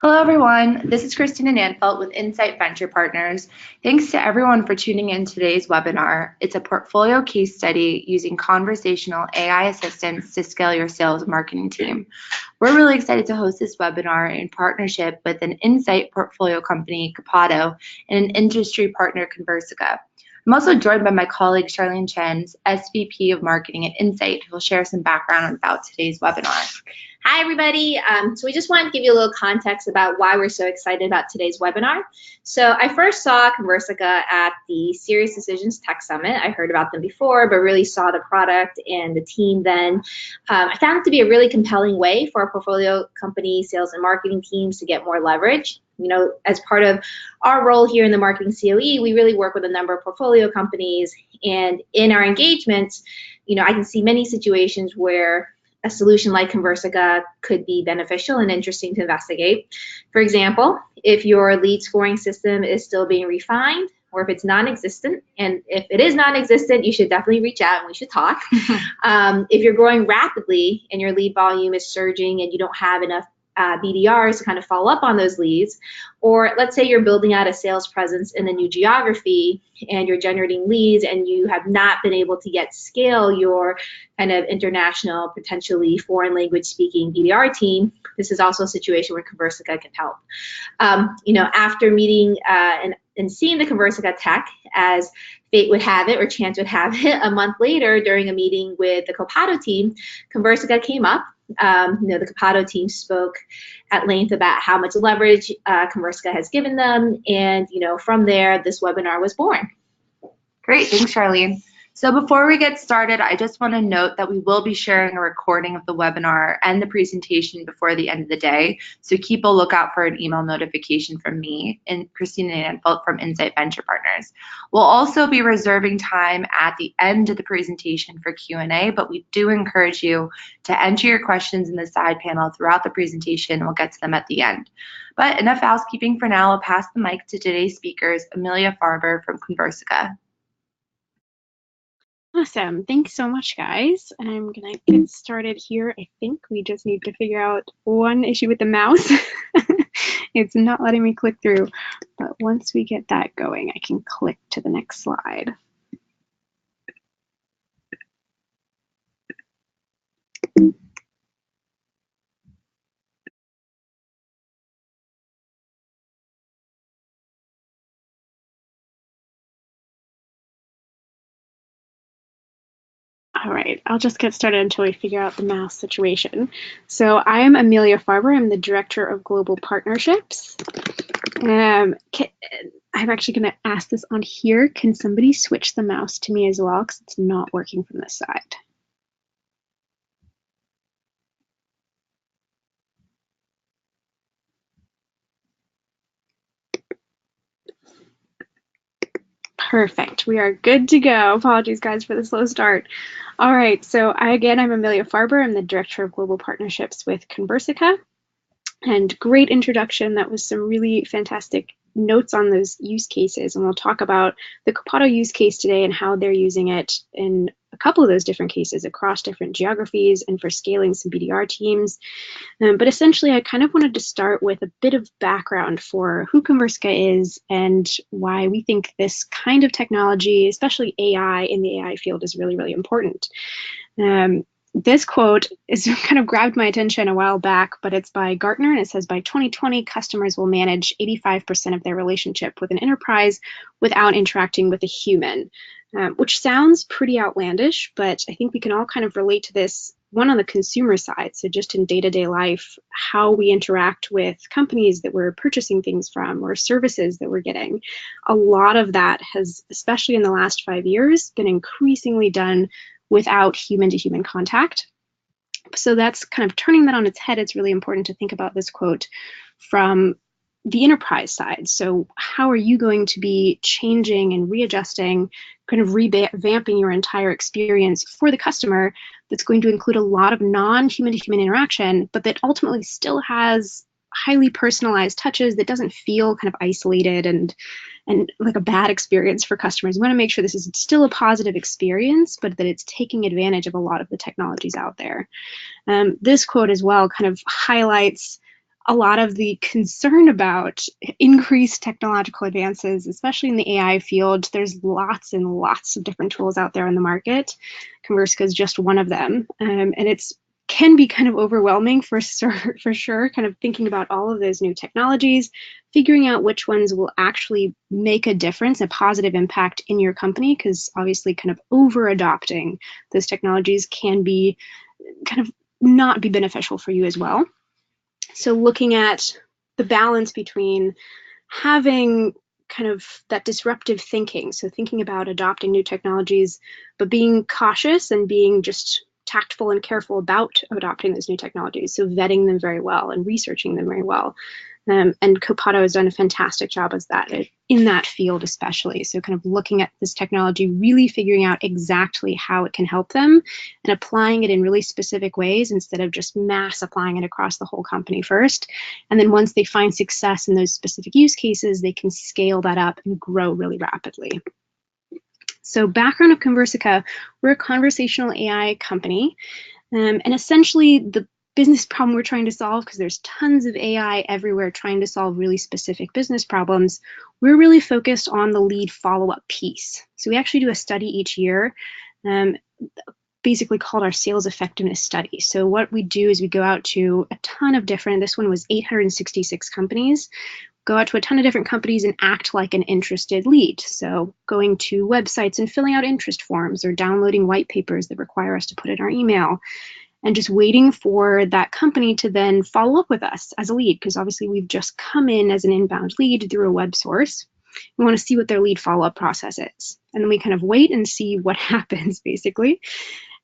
Hello, everyone. This is Christina Nanfelt with Insight Venture Partners. Thanks to everyone for tuning in today's webinar. It's a portfolio case study using conversational AI assistants to scale your sales and marketing team. We're really excited to host this webinar in partnership with an Insight portfolio company, Copado, and an industry partner, Conversica. I'm also joined by my colleague, Charlene Chen, SVP of Marketing at Insight, who will share some background about today's webinar. Hi, everybody. So we just wanted to give you a little context about why we're so excited about today's webinar. So I first saw Conversica at the Serious Decisions Tech Summit. I heard about them before, but really saw the product and the team then. I found it to be a really compelling way for our portfolio company sales and marketing teams to get more leverage. You know, as part of our role here in the marketing COE, we really work with a number of portfolio companies, and in our engagements, you know, I can see many situations where a solution like Conversica could be beneficial and interesting to investigate. For example, if your lead scoring system is still being refined, or if it's non-existent, and if it is non-existent, you should definitely reach out and we should talk. If you're growing rapidly and your lead volume is surging and you don't have enough BDRs to kind of follow up on those leads, or let's say you're building out a sales presence in a new geography and you're generating leads and you have not been able to yet scale your kind of international, potentially foreign language speaking BDR team, this is also a situation where Conversica can help. You know, after meeting and seeing the Conversica tech, as fate would have it or chance would have it, a month later during a meeting with the Copado team, Conversica came up. You know, the Copado team spoke at length about how much leverage Conversica has given them, and you know, from there, this webinar was born. Great, thanks, Charlene. So before we get started, I just want to note that we will be sharing a recording of the webinar and the presentation before the end of the day. So keep a lookout for an email notification from me and Christina Nanfelt from Insight Venture Partners. We'll also be reserving time at the end of the presentation for Q&A, but we do encourage you to enter your questions in the side panel throughout the presentation. We'll get to them at the end. But enough housekeeping for now. I'll pass the mic to today's speakers, Amelia Farber from Conversica. Awesome. Thanks so much, guys. I'm going to get started here. I think we just need to figure out one issue with the mouse. It's not letting me click through, but once we get that going, I can click to the next slide. All right, I'll just get started until we figure out the mouse situation. So I am Amelia Farber. I'm the Director of Global Partnerships. I'm actually going to ask this on here. Can somebody switch the mouse to me as well, because it's not working from this side? Perfect. We are good to go. Apologies, guys, for the slow start. All right. So again, I'm Amelia Farber. I'm the Director of Global Partnerships with Conversica. And great introduction. That was some really fantastic notes on those use cases. And we'll talk about the Copado use case today and how they're using it in a couple of those different cases across different geographies and for scaling some BDR teams. But essentially, I kind of wanted to start with a bit of background for who Conversica is and why we think this kind of technology, especially AI in the AI field, is really, really important. This quote is kind of grabbed my attention a while back, but it's by Gartner, and it says by 2020, customers will manage 85% of their relationship with an enterprise without interacting with a human, which sounds pretty outlandish, but I think we can all kind of relate to this, one on the consumer side, so just in day-to-day life, how we interact with companies that we're purchasing things from or services that we're getting. A lot of that has, especially in the last 5 years, been increasingly done without human-to-human contact. So that's kind of turning that on its head. It's really important to think about this quote from the enterprise side. So how are you going to be changing and readjusting, kind of revamping your entire experience for the customer that's going to include a lot of non-human-to-human interaction, but that ultimately still has highly personalized touches that doesn't feel kind of isolated and like a bad experience for customers. We want to make sure this is still a positive experience, but that it's taking advantage of a lot of the technologies out there. This quote as well kind of highlights a lot of the concern about increased technological advances, especially in the AI field. There's lots and lots of different tools out there in the market. Conversica is just one of them, and it's can be kind of overwhelming for sure, kind of thinking about all of those new technologies, figuring out which ones will actually make a difference, a positive impact in your company, because obviously kind of over adopting those technologies can be kind of not be beneficial for you as well. So looking at the balance between having kind of that disruptive thinking, so thinking about adopting new technologies, but being cautious and being just tactful and careful about adopting those new technologies, so vetting them very well and researching them very well. And Copado has done a fantastic job as that in that field especially. So kind of looking at this technology, really figuring out exactly how it can help them and applying it in really specific ways instead of just mass applying it across the whole company first. And then once they find success in those specific use cases, they can scale that up and grow really rapidly. So background of Conversica, we're a conversational AI company. And essentially the business problem we're trying to solve, because there's tons of AI everywhere trying to solve really specific business problems, we're really focused on the lead follow-up piece. So we actually do a study each year, basically called our sales effectiveness study. So what we do is we go out to a ton of different, this one was 866 companies, go out to a ton of different companies and act like an interested lead. So going to websites and filling out interest forms or downloading white papers that require us to put in our email, and just waiting for that company to then follow up with us as a lead, because obviously we've just come in as an inbound lead through a web source. We want to see what their lead follow-up process is. And then we kind of wait and see what happens, basically.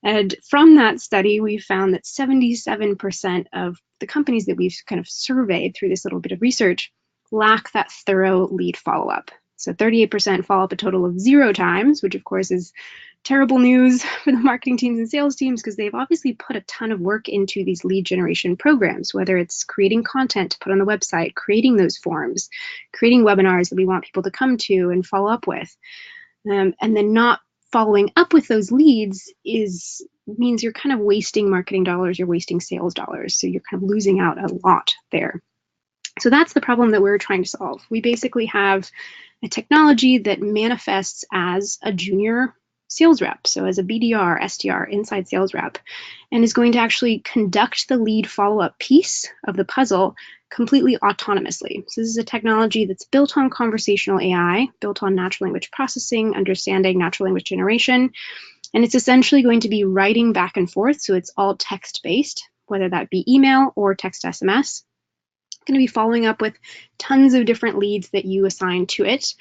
And from that study, we found that 77% of the companies that we've kind of surveyed through this little bit of research lack that thorough lead follow-up. So 38% follow up a total of 0 times, which of course is terrible news for the marketing teams and sales teams, because they've obviously put a ton of work into these lead generation programs, whether it's creating content to put on the website, creating those forms, creating webinars that we want people to come to and follow up with. And then not following up with those leads means you're kind of wasting marketing dollars, you're wasting sales dollars. So you're kind of losing out a lot there. So that's the problem that we're trying to solve. We basically have a technology that manifests as a junior sales rep, so as a BDR, SDR, inside sales rep, and is going to actually conduct the lead follow-up piece of the puzzle completely autonomously. So this is a technology that's built on conversational AI, built on natural language processing, understanding natural language generation, and it's essentially going to be writing back and forth, so it's all text-based, whether that be email or text SMS. Going to be following up with tons of different leads that you assign to it.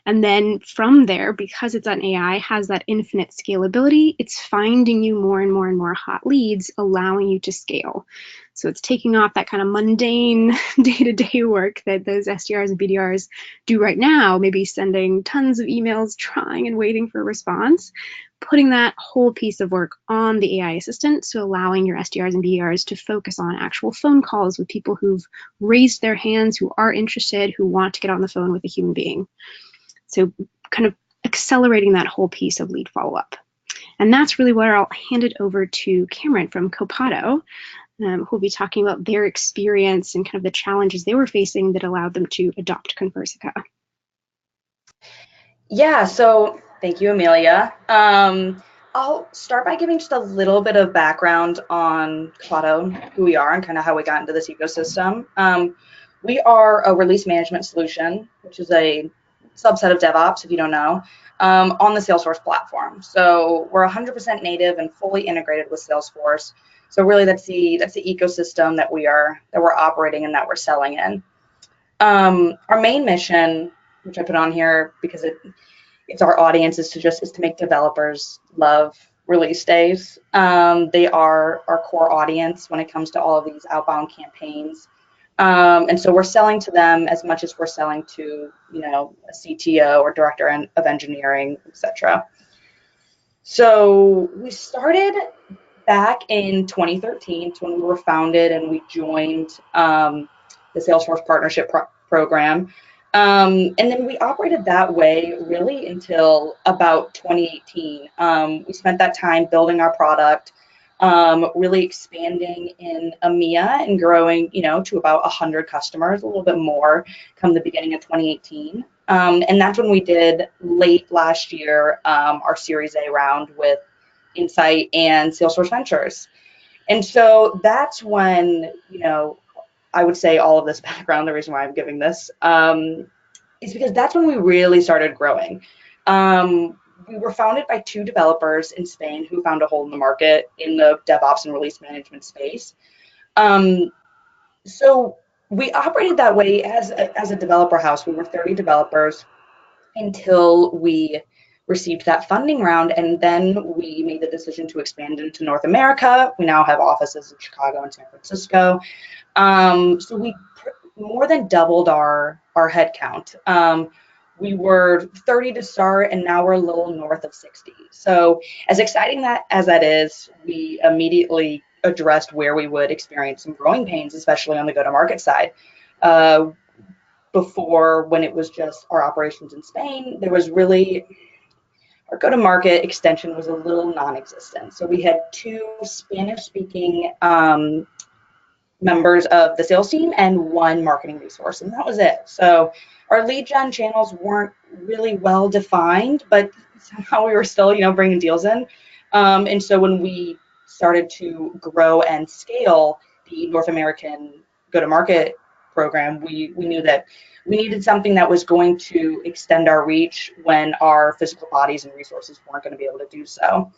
And then from there, because it's an AI, has that infinite scalability, it's finding you more and more and more hot leads, allowing you to scale. So it's taking off that kind of mundane day-to-day work that those SDRs and BDRs do right now, maybe sending tons of emails, trying and waiting for a response, putting that whole piece of work on the AI assistant, so allowing your SDRs and BDRs to focus on actual phone calls with people who've raised their hands, who are interested, who want to get on the phone with a human being. So kind of accelerating that whole piece of lead follow-up. And that's really where I'll hand it over to Cameron from Copado, who will be talking about their experience and kind of the challenges they were facing that allowed them to adopt Conversica. Yeah, so thank you, Amelia. I'll start by giving just a little bit of background on Copado, who we are, and kind of how we got into this ecosystem. We are a release management solution, which is a subset of DevOps, if you don't know, on the Salesforce platform. So we're 100% native and fully integrated with Salesforce. So really, that's the ecosystem that we're operating and that we're selling in. Our main mission, which I put on here because it's our audience, is to make developers love release days. They are our core audience when it comes to all of these outbound campaigns. And so we're selling to them as much as we're selling to, a CTO or director of engineering, etc. So we started back in 2013, when we were founded and we joined the Salesforce Partnership Program. And then we operated that way really until about 2018. We spent that time building our product, really expanding in EMEA and growing, to about 100 customers, a little bit more come the beginning of 2018. And that's when we did late last year our Series A round with Insight and Salesforce Ventures. And so that's when, I would say all of this background, the reason why I'm giving this, is because that's when we really started growing. We were founded by 2 developers in Spain who found a hole in the market in the DevOps and release management space. So we operated that way as a developer house. We were 30 developers until we received that funding round, and then we made the decision to expand into North America. We now have offices in Chicago and San Francisco. So we more than doubled our headcount. We were 30 to start, and now we're a little north of 60. So as exciting as that is, we immediately addressed where we would experience some growing pains, especially on the go-to-market side. Before, when it was just our operations in Spain, there was really, our go-to-market extension was a little non-existent. So we had 2 Spanish-speaking members of the sales team and 1 marketing resource, and that was it. So our lead gen channels weren't really well defined, but somehow we were still, bringing deals in. And so when we started to grow and scale the North American go-to-market program, we knew that we needed something that was going to extend our reach when our physical bodies and resources weren't going to be able to do so.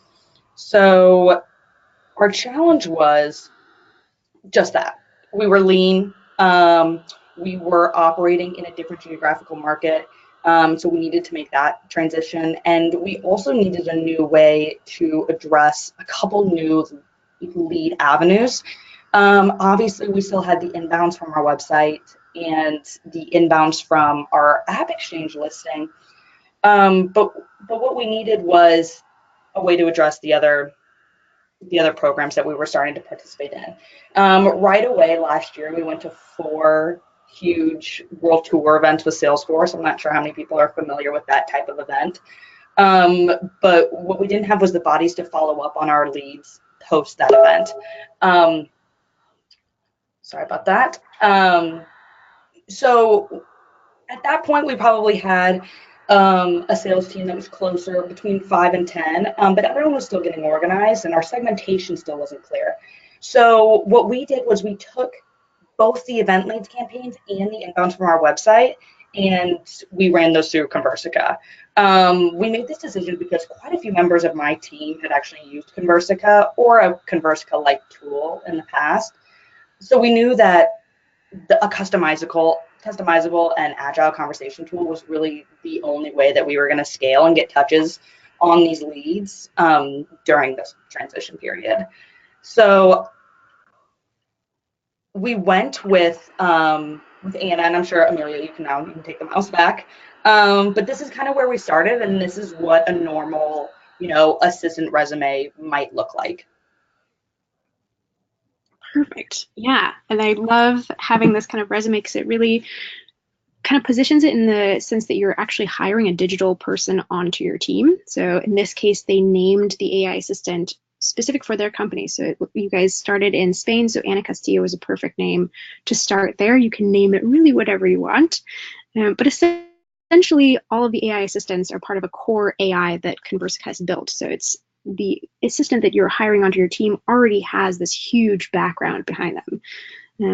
So our challenge was just that. We were lean. We were operating in a different geographical market. So we needed to make that transition. And we also needed a new way to address a couple new lead avenues. Obviously, we still had the inbounds from our website and the inbounds from our App Exchange listing. But what we needed was a way to address the other programs that we were starting to participate in. Right away last year, we went to 4 huge world tour events with Salesforce. I'm not sure how many people are familiar with that type of event. But what we didn't have was the bodies to follow up on our leads post that event. Sorry about that. So at that point, we probably had a sales team that was closer, between 5 and 10, but everyone was still getting organized and our segmentation still wasn't clear. So what we did was we took both the event leads campaigns and the inbounds from our website, and we ran those through Conversica. We made this decision because quite a few members of my team had actually used Conversica or a Conversica-like tool in the past. So we knew that a customizable and agile conversation tool was really the only way that we were going to scale and get touches on these leads during this transition period. So we went with Anna, and I'm sure Amelia, you can take the mouse back. But this is kind of where we started, and this is what a normal, assistant resume might look like. Perfect. Yeah. And I love having this kind of resume because it really kind of positions it in the sense that you're actually hiring a digital person onto your team. So in this case, they named the AI assistant specific for their company. So you guys started in Spain, so Ana Castillo is a perfect name to start there. You can name it really whatever you want. But essentially, all of the AI assistants are part of a core AI that Conversica has built. So it's the assistant that you're hiring onto your team already has this huge background behind them.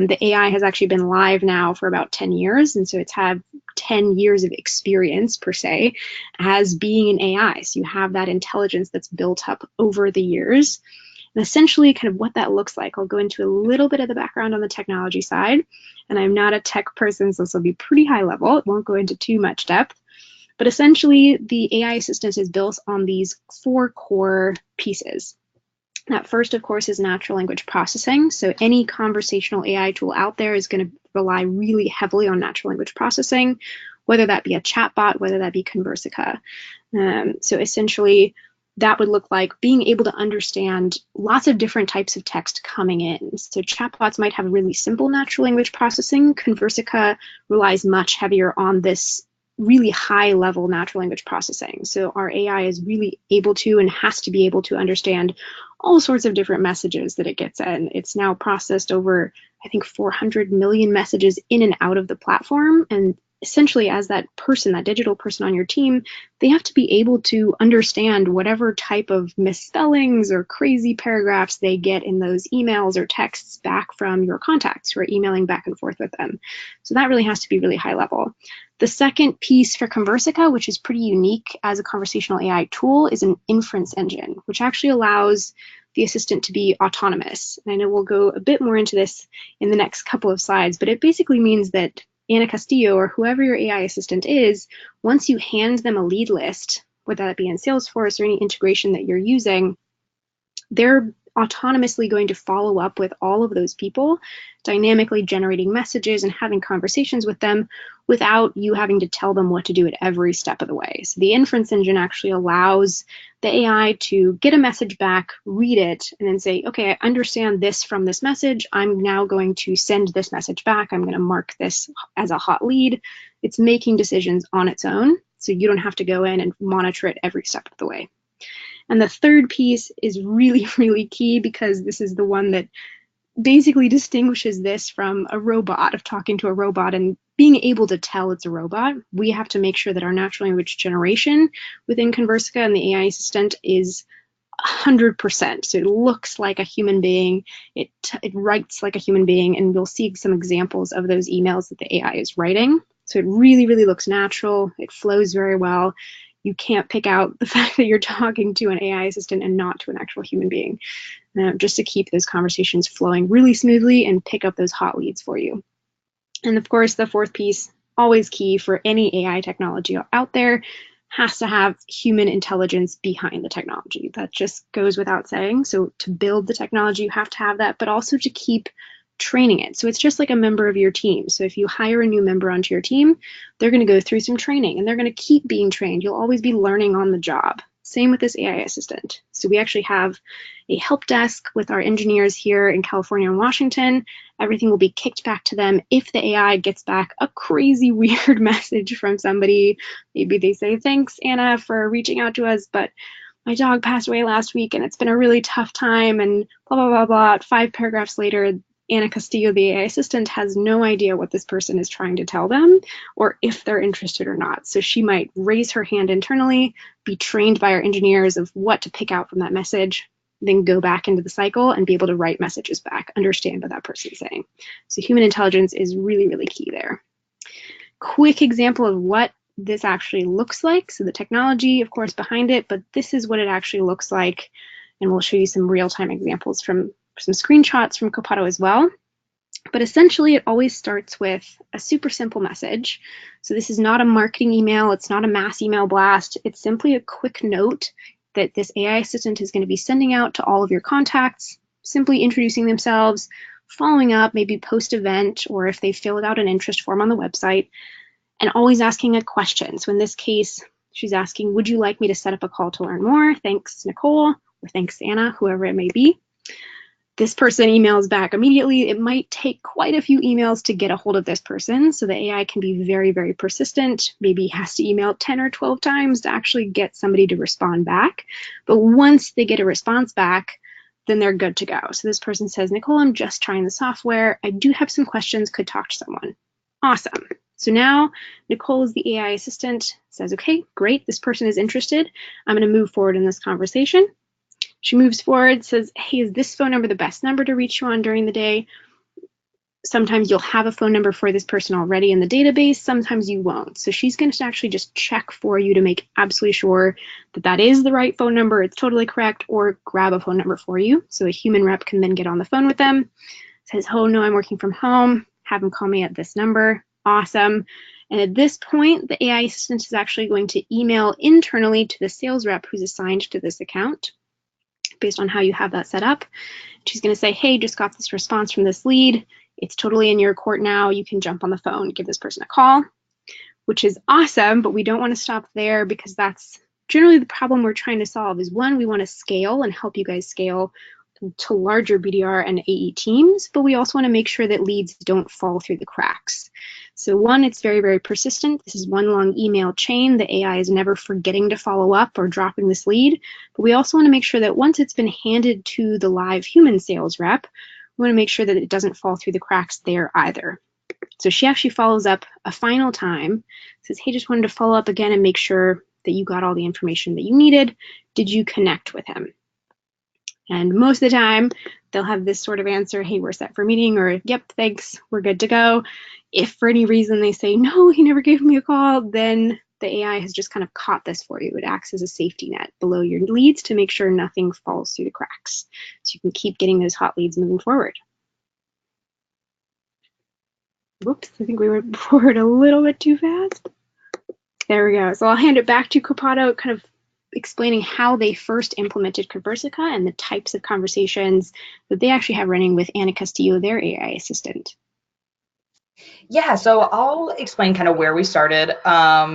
The AI has actually been live now for about 10 years, and so it's had 10 years of experience, per se, as being an AI. So you have that intelligence that's built up over the years. And essentially, kind of what that looks like, I'll go into a little bit of the background on the technology side, and I'm not a tech person, so this will be pretty high level. It won't go into too much depth. But essentially, the AI assistant is built on these 4 core pieces. That first, of course, is natural language processing. So any conversational AI tool out there is going to rely really heavily on natural language processing, whether that be a chatbot, whether that be Conversica. So essentially, that would look like being able to understand lots of different types of text coming in. So chatbots might have really simple natural language processing. Conversica relies much heavier on this really high level natural language processing. So our AI is really able to and has to be able to understand all sorts of different messages that it gets in. It's now processed over, I think, 400 million messages in and out of the platform. And essentially, as that person, that digital person on your team, they have to be able to understand whatever type of misspellings or crazy paragraphs they get in those emails or texts back from your contacts who are emailing back and forth with them. So that really has to be really high level. The second piece for Conversica, which is pretty unique as a conversational AI tool, is an inference engine, which actually allows the assistant to be autonomous. And I know we'll go a bit more into this in the next couple of slides, but it basically means that Ana Castillo, or whoever your AI assistant is, once you hand them a lead list, whether that be in Salesforce or any integration that you're using, they're autonomously going to follow up with all of those people, dynamically generating messages and having conversations with them without you having to tell them what to do at every step of the way. So the inference engine actually allows the AI to get a message back, read it, and then say, okay, I understand this from this message. I'm now going to send this message back. I'm going to mark this as a hot lead. It's making decisions on its own, so you don't have to go in and monitor it every step of the way. And the third piece is really, really key, because this is the one that basically distinguishes this from a robot, of talking to a robot and being able to tell it's a robot. We have to make sure that our natural language generation within Conversica and the AI assistant is 100%. So it looks like a human being, it writes like a human being, and we'll see some examples of those emails that the AI is writing. So it really, really looks natural. It flows very well. You can't pick out the fact that you're talking to an AI assistant and not to an actual human being, just to keep those conversations flowing really smoothly and pick up those hot leads for you. And of course, the fourth piece, always key for any AI technology out there, has to have human intelligence behind the technology. That just goes without saying. So to build the technology, you have to have that, but also to keep training it. So it's just like a member of your team. So if you hire a new member onto your team, they're going to go through some training and they're going to keep being trained. You'll always be learning on the job. Same with this AI assistant. So we actually have a help desk with our engineers here in California and Washington. Everything will be kicked back to them if the AI gets back a crazy weird message from somebody. Maybe they say, thanks, Anna, for reaching out to us, but my dog passed away last week and it's been a really tough time, and blah, blah, blah, blah. 5 paragraphs later, Ana Castillo, the AI assistant, has no idea what this person is trying to tell them or if they're interested or not. So she might raise her hand internally, be trained by our engineers of what to pick out from that message, then go back into the cycle and be able to write messages back, understand what that person is saying. So human intelligence is really, really key there. Quick example of what this actually looks like. So the technology, of course, behind it, but this is what it actually looks like. And we'll show you some real-time examples from some screenshots from Copado as well. But essentially, it always starts with a super simple message. So this is not a marketing email. It's not a mass email blast. It's simply a quick note that this AI assistant is going to be sending out to all of your contacts, simply introducing themselves, following up, maybe post-event, or if they filled out an interest form on the website, and always asking a question. So in this case, she's asking, would you like me to set up a call to learn more? Thanks, Nicole, or thanks, Anna, whoever it may be. This person emails back immediately. It might take quite a few emails to get a hold of this person, so the AI can be very, very persistent. Maybe has to email 10 or 12 times to actually get somebody to respond back. But once they get a response back, then they're good to go. So this person says, Nicole, I'm just trying the software. I do have some questions, could talk to someone. Awesome. So now Nicole is the AI assistant, says, okay, great, this person is interested. I'm going to move forward in this conversation. She moves forward, says, hey, is this phone number the best number to reach you on during the day? Sometimes you'll have a phone number for this person already in the database. Sometimes you won't. So she's going to actually just check for you to make absolutely sure that that is the right phone number, it's totally correct, or grab a phone number for you. So a human rep can then get on the phone with them, says, oh, no, I'm working from home. Have them call me at this number. Awesome. And at this point, the AI assistant is actually going to email internally to the sales rep who's assigned to this account, based on how you have that set up. She's going to say, hey, just got this response from this lead. It's totally in your court now. You can jump on the phone, give this person a call, which is awesome, but we don't want to stop there, because that's generally the problem we're trying to solve is, one, we want to scale and help you guys scale to larger BDR and AE teams, but we also want to make sure that leads don't fall through the cracks. So one, it's very, very persistent. This is one long email chain. The AI is never forgetting to follow up or dropping this lead. But we also want to make sure that once it's been handed to the live human sales rep, we want to make sure that it doesn't fall through the cracks there either. So she actually follows up a final time, says, hey, just wanted to follow up again and make sure that you got all the information that you needed. Did you connect with him? And most of the time, they'll have this sort of answer, hey, we're set for a meeting, or yep, thanks, we're good to go. If for any reason they say, no, he never gave me a call, then the AI has just kind of caught this for you. It acts as a safety net below your leads to make sure nothing falls through the cracks. So you can keep getting those hot leads moving forward. Whoops, I think we went forward a little bit too fast. There we go. So I'll hand it back to Copado, kind of explaining how they first implemented Conversica and the types of conversations that they actually have running with Anna Castillo, their AI assistant. Yeah, so I'll explain kind of where we started,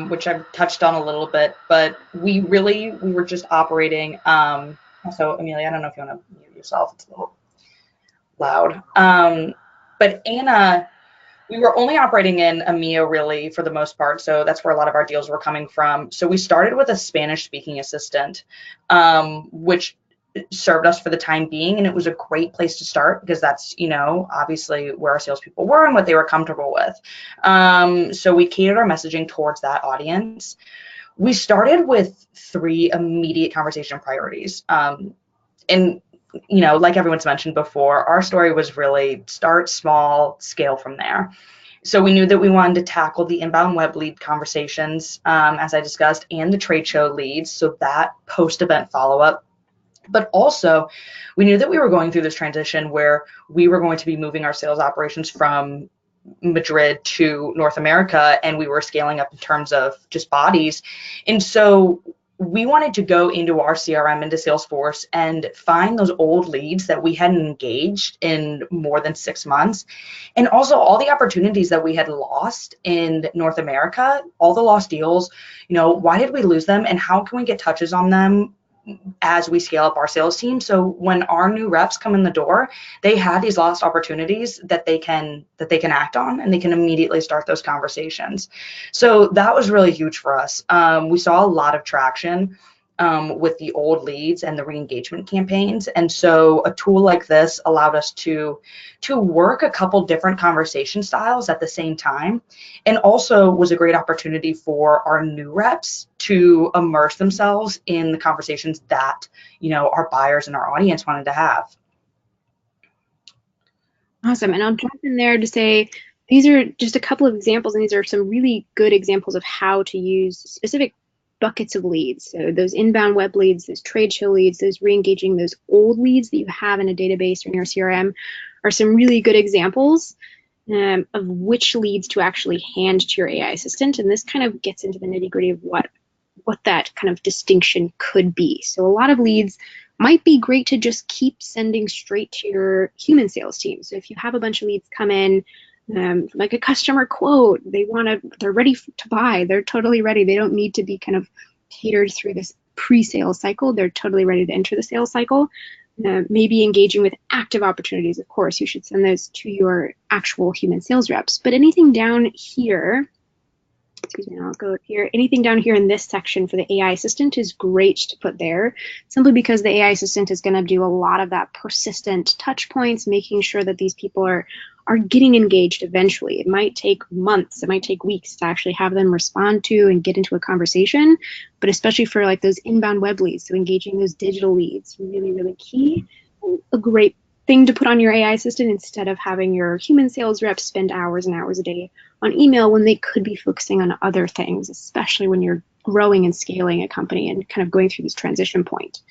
which I've touched on a little bit, but we were just operating. So Amelia, I don't know if you want to mute yourself, it's a little loud. But Anna, we were only operating in EMEA really for the most part, so that's where a lot of our deals were coming from. So we started with a Spanish-speaking assistant, which served us for the time being, and it was a great place to start because that's, you know, obviously where our salespeople were and what they were comfortable with. So we catered our messaging towards that audience. We started with 3 immediate conversation priorities, and you know, like everyone's mentioned before, our story was really start small, scale from there. So we knew that we wanted to tackle the inbound web lead conversations, as I discussed, and the trade show leads, so that post-event follow-up. But also, we knew that we were going through this transition where we were going to be moving our sales operations from Madrid to North America, and we were scaling up in terms of just bodies. And so we wanted to go into our CRM, into Salesforce, and find those old leads that we hadn't engaged in more than 6 months. And also all the opportunities that we had lost in North America, all the lost deals, you know, why did we lose them and how can we get touches on them as we scale up our sales team? So when our new reps come in the door, they have these lost opportunities that they can act on, and they can immediately start those conversations. So that was really huge for us. We saw a lot of traction with the old leads and the re-engagement campaigns. And so a tool like this allowed us to work a couple different conversation styles at the same time, and also was a great opportunity for our new reps to immerse themselves in the conversations that, you know, our buyers and our audience wanted to have. Awesome. And I'll jump in there to say, these are just a couple of examples, and these are some really good examples of how to use specific buckets of leads. So those inbound web leads, those trade show leads, those re-engaging those old leads that you have in a database or in your CRM are some really good examples of which leads to actually hand to your AI assistant. And this kind of gets into the nitty-gritty of what that kind of distinction could be. So a lot of leads might be great to just keep sending straight to your human sales team. So if you have a bunch of leads come in, like a customer quote, they're ready to buy, they're totally ready. They don't need to be kind of catered through this pre-sales cycle. They're totally ready to enter the sales cycle. Maybe engaging with active opportunities, of course, you should send those to your actual human sales reps. But anything down here, excuse me, I'll go up here. Anything down here in this section for the AI assistant is great to put there, simply because the AI assistant is going to do a lot of that persistent touch points, making sure that these people are getting engaged eventually. It might take months, it might take weeks to actually have them respond to and get into a conversation, but especially for like those inbound web leads, so engaging those digital leads, really, really key. A great thing to put on your AI assistant instead of having your human sales reps spend hours and hours a day on email when they could be focusing on other things, especially when you're growing and scaling a company and kind of going through this transition point.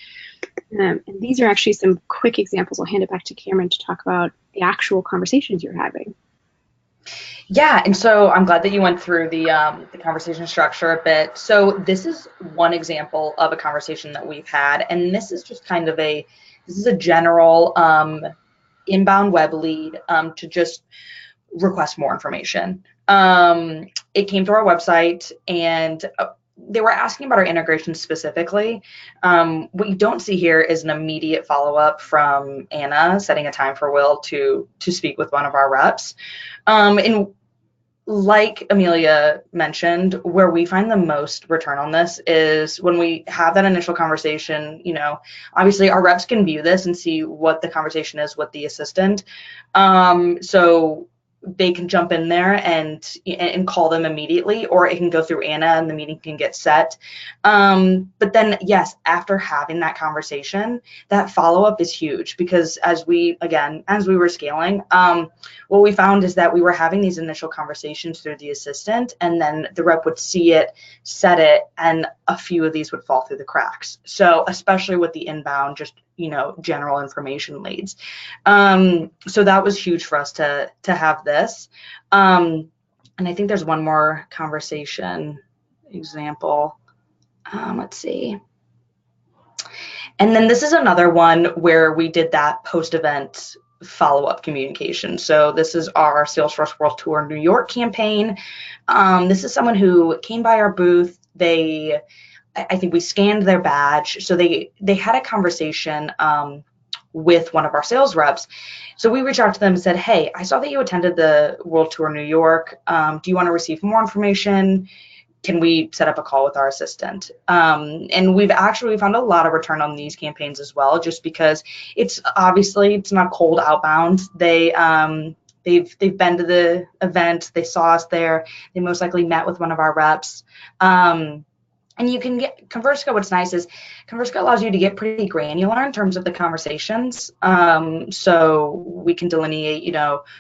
And these are actually some quick examples. I'll hand it back to Cameron to talk about the actual conversations you're having. Yeah, and so I'm glad that you went through the conversation structure a bit. So this is one example of a conversation that we've had, and this is just kind of this is a general inbound web lead to just request more information. It came to our website, and they were asking about our integration specifically. What you don't see here is an immediate follow-up from Anna setting a time for Will to speak with one of our reps. And like Amelia mentioned, where we find the most return on this is when we have that initial conversation. Obviously our reps can view this and see what the conversation is with the assistant. So they can jump in there and call them immediately, or it can go through Anna and the meeting can get set. But then, yes, after having that conversation, that follow-up is huge, because as we were scaling, what we found is that we were having these initial conversations through the assistant, and then the rep would see it, set it, and a few of these would fall through the cracks. So especially with the inbound, just general information leads. So that was huge for us to have this. And I think there's one more conversation example. Let's see. And then this is another one where we did that post-event follow-up communication. So this is our Salesforce World Tour New York campaign. This is someone who came by our booth. I think we scanned their badge. So they had a conversation with one of our sales reps. So we reached out to them and said, hey, I saw that you attended the World Tour New York. Do you want to receive more information? Can we set up a call with our assistant? And we've found a lot of return on these campaigns as well, just because it's not cold outbound. They've been to the event, they saw us there, they most likely met with one of our reps. And you can get Conversica. What's nice is Conversica allows you to get pretty granular in terms of the conversations. So we can delineate,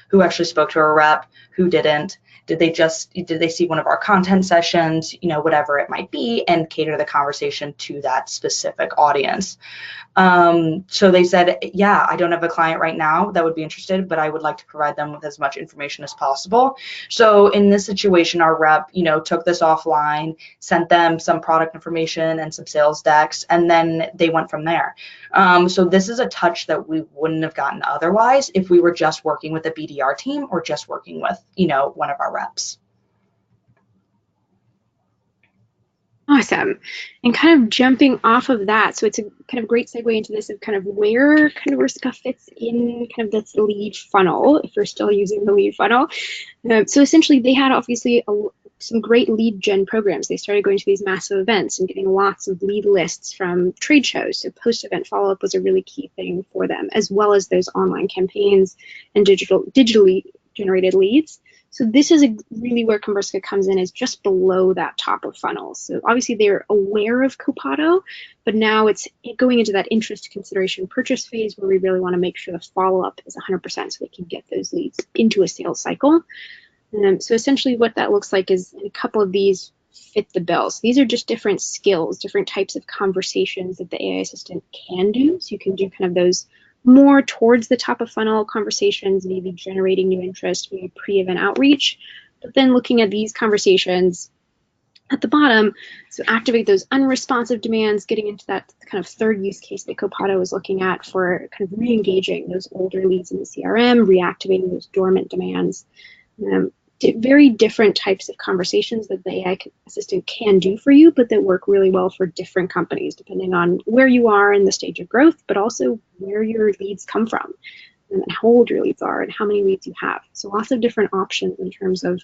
who actually spoke to a rep, who didn't. Did they see one of our content sessions, whatever it might be, and cater the conversation to that specific audience. So they said, yeah, I don't have a client right now that would be interested, but I would like to provide them with as much information as possible. So in this situation, our rep, took this offline, sent them some product information and some sales decks, and then they went from there. So this is a touch that we wouldn't have gotten otherwise if we were just working with a BDR team or just working with, one of our reps. Awesome. And kind of jumping off of that, so it's a kind of great segue into this of kind of where Conversica fits in kind of this lead funnel, if you're still using the lead funnel. So essentially they had obviously some great lead gen programs. They started going to these massive events and getting lots of lead lists from trade shows. So post-event follow-up was a really key thing for them, as well as those online campaigns and digitally generated leads. So this is really where Conversica comes in, is just below that top of funnel. So obviously they're aware of Copado, but now it's going into that interest, consideration, purchase phase where we really want to make sure the follow-up is 100% so they can get those leads into a sales cycle. So essentially what that looks like is a couple of these fit the bill. So these are just different skills, different types of conversations that the AI assistant can do. So you can do kind of those more towards the top of funnel conversations, maybe generating new interest, maybe pre-event outreach, but then looking at these conversations at the bottom, so activate those unresponsive demands, getting into that kind of third use case that Copado is looking at for kind of re-engaging those older leads in the CRM, reactivating those dormant demands. Very different types of conversations that the AI assistant can do for you, but that work really well for different companies, depending on where you are in the stage of growth, but also where your leads come from, and how old your leads are, and how many leads you have. So lots of different options in terms of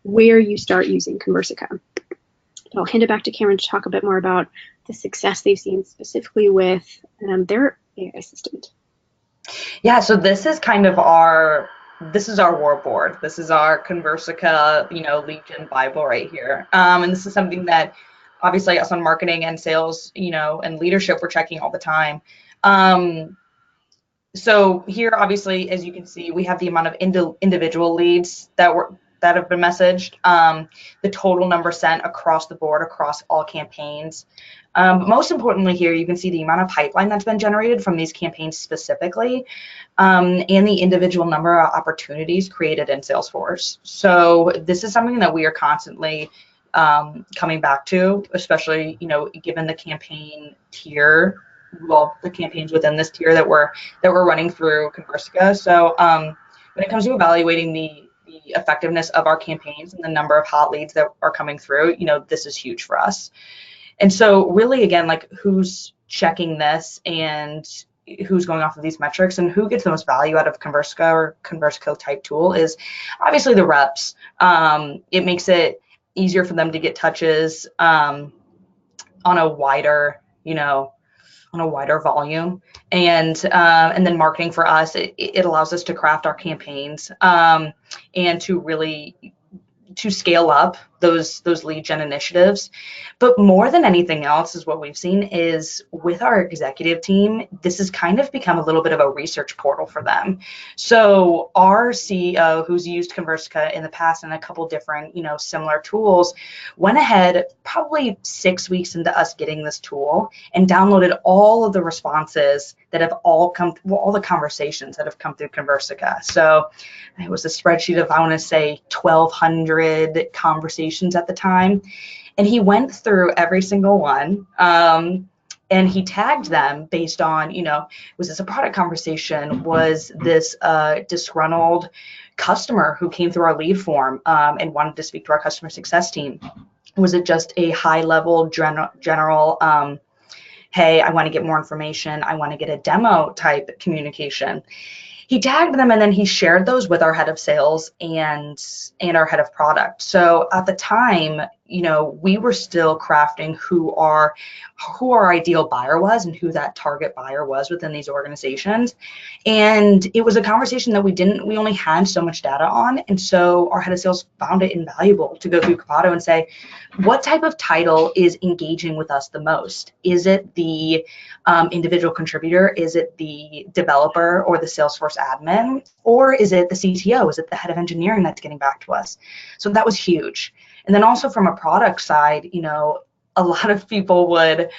where you start using Conversica. I'll hand it back to Cameron to talk a bit more about the success they've seen specifically with their AI assistant. Yeah, so this is kind of our war board. This is our Conversica, lead gen Bible right here. And this is something that obviously us on marketing and sales, and leadership, we're checking all the time. So here, obviously, as you can see, we have the amount of individual leads that have been messaged, the total number sent across the board, across all campaigns. But most importantly here, you can see the amount of pipeline that's been generated from these campaigns specifically, and the individual number of opportunities created in Salesforce. So this is something that we are constantly coming back to, especially, given the campaign tier, the campaigns within this tier that we're running through Conversica. So when it comes to evaluating the the effectiveness of our campaigns and the number of hot leads that are coming through, this is huge for us. And so really, again, like who's checking this and who's going off of these metrics and who gets the most value out of Conversica or Conversica type tool is obviously the reps. It makes it easier for them to get touches on a wider, on a wider volume. And then marketing for us, it allows us to craft our campaigns and to scale up those lead gen initiatives. But more than anything else is what we've seen is with our executive team, this has kind of become a little bit of a research portal for them. So our CEO, who's used Conversica in the past and a couple different, similar tools, went ahead probably 6 weeks into us getting this tool and downloaded all of the responses that have all the conversations that have come through Conversica. So it was a spreadsheet of, I want to say, 1,200 conversations at the time. And he went through every single one and he tagged them based on, was this a product conversation? Was this a disgruntled customer who came through our lead form and wanted to speak to our customer success team? Was it just a high level general, hey, I want to get more information, I want to get a demo type communication? He tagged them and then he shared those with our head of sales and our head of product. So at the time, we were still crafting who our ideal buyer was and who that target buyer was within these organizations. And it was a conversation that we only had so much data on. And so our head of sales found it invaluable to go through Copado and say, what type of title is engaging with us the most? Is it the individual contributor? Is it the developer or the Salesforce admin? Or is it the CTO? Is it the head of engineering that's getting back to us? So that was huge. And then also from a product side, a lot of people would,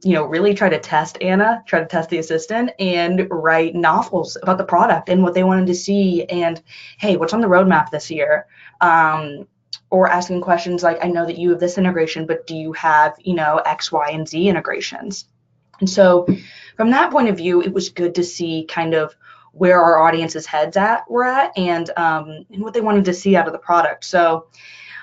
really try to test the assistant and write novels about the product and what they wanted to see. And hey, what's on the roadmap this year? Or asking questions like, I know that you have this integration, but do you have, X, Y, and Z integrations? And so from that point of view, it was good to see kind of where our audience's heads were at and what they wanted to see out of the product. So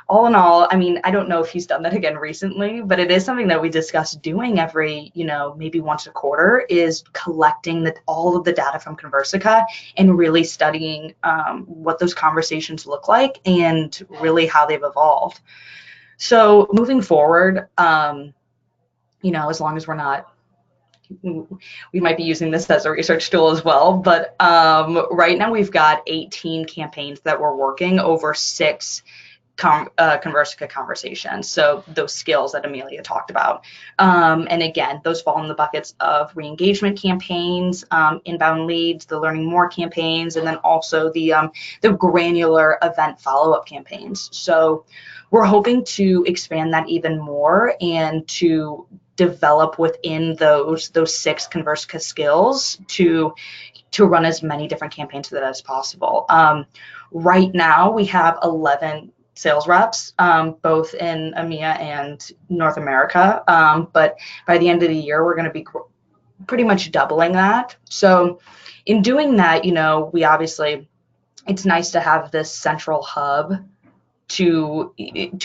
all in all, I mean, I don't know if he's done that again recently, but it is something that we discuss doing every, maybe once a quarter, is collecting all of the data from Conversica and really studying what those conversations look like and really how they've evolved. So moving forward, as long as we're not, we might be using this as a research tool as well, but right now we've got 18 campaigns that we're working over 6 Conversica conversations. So those skills that Amelia talked about. And again, those fall in the buckets of re-engagement campaigns, inbound leads, the learning more campaigns, and then also the granular event follow-up campaigns. So we're hoping to expand that even more and to develop within those 6 Conversica skills to run as many different campaigns with it as possible. Right now we have 11 sales reps, both in EMEA and North America. But by the end of the year, we're going to be pretty much doubling that. So in doing that, we obviously, it's nice to have this central hub to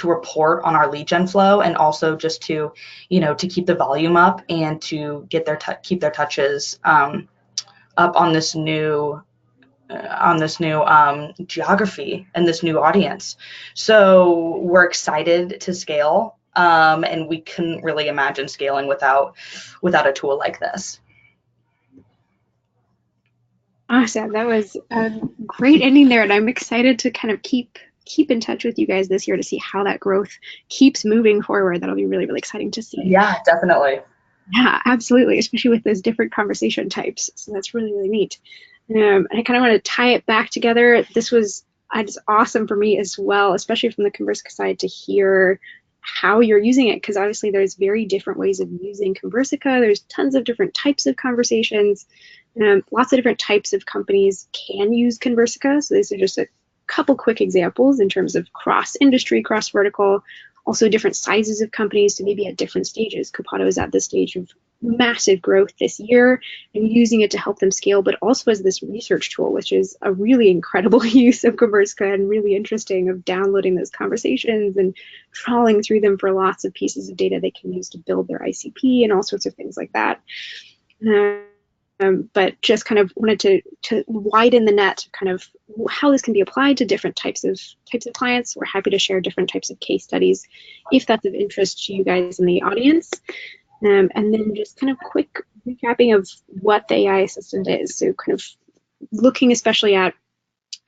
report on our lead gen flow and also just to, to keep the volume up and to get keep their touches up on this new geography and this new audience. So we're excited to scale, and we couldn't really imagine scaling without a tool like this. Awesome. That was a great ending there, and I'm excited to kind of keep in touch with you guys this year to see how that growth keeps moving forward. That'll be really, really exciting to see. Yeah, definitely. Yeah, absolutely, especially with those different conversation types. So that's really, really neat. I kind of want to tie it back together. This was just awesome for me as well, especially from the Conversica side, to hear how you're using it, because obviously there's very different ways of using Conversica. There's tons of different types of conversations. Lots of different types of companies can use Conversica. So these are just a couple quick examples in terms of cross-industry, cross-vertical, also different sizes of companies, so maybe at different stages. Copado is at the stage of massive growth this year and using it to help them scale, but also as this research tool, which is a really incredible use of Conversica and really interesting, of downloading those conversations and trawling through them for lots of pieces of data they can use to build their ICP and all sorts of things like that. But just kind of wanted to widen the net, kind of how this can be applied to different types of clients. We're happy to share different types of case studies if that's of interest to you guys in the audience. And then just kind of quick recapping of what the AI assistant is. So kind of looking especially at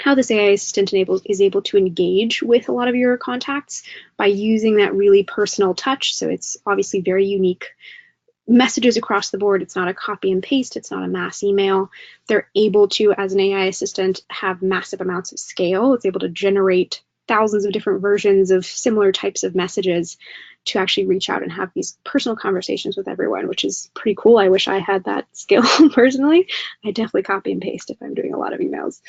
how this AI assistant is able to engage with a lot of your contacts by using that really personal touch. So it's obviously very unique messages across the board. It's not a copy and paste. It's not a mass email. They're able to, as an AI assistant, have massive amounts of scale. It's able to generate thousands of different versions of similar types of messages to actually reach out and have these personal conversations with everyone, which is pretty cool. I wish I had that skill personally. I definitely copy and paste if I'm doing a lot of emails.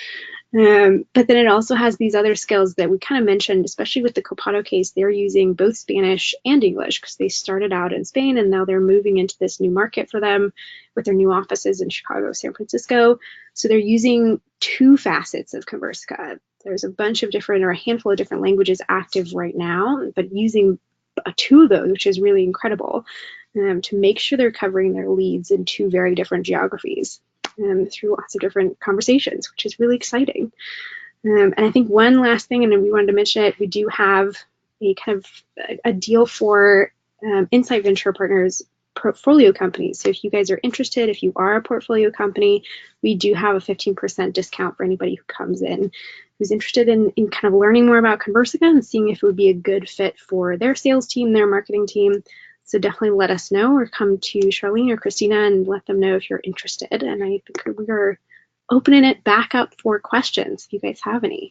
But then it also has these other skills that we kind of mentioned, especially with the Copado case. They're using both Spanish and English because they started out in Spain and now they're moving into this new market for them with their new offices in Chicago, San Francisco. So they're using two facets of Conversica. There's a bunch of different, or a handful of different languages active right now, but using two of those, which is really incredible, to make sure they're covering their leads in two very different geographies through lots of different conversations, which is really exciting. And I think one last thing, and we wanted to mention it, we do have a kind of a deal for Insight Venture Partners portfolio companies. So if you guys are interested, if you are a portfolio company, we do have a 15% discount for anybody who comes in who's interested in kind of learning more about Conversica and seeing if it would be a good fit for their sales team, their marketing team. So definitely let us know, or come to Charlene or Christina and let them know if you're interested. And I think we are opening it back up for questions if you guys have any.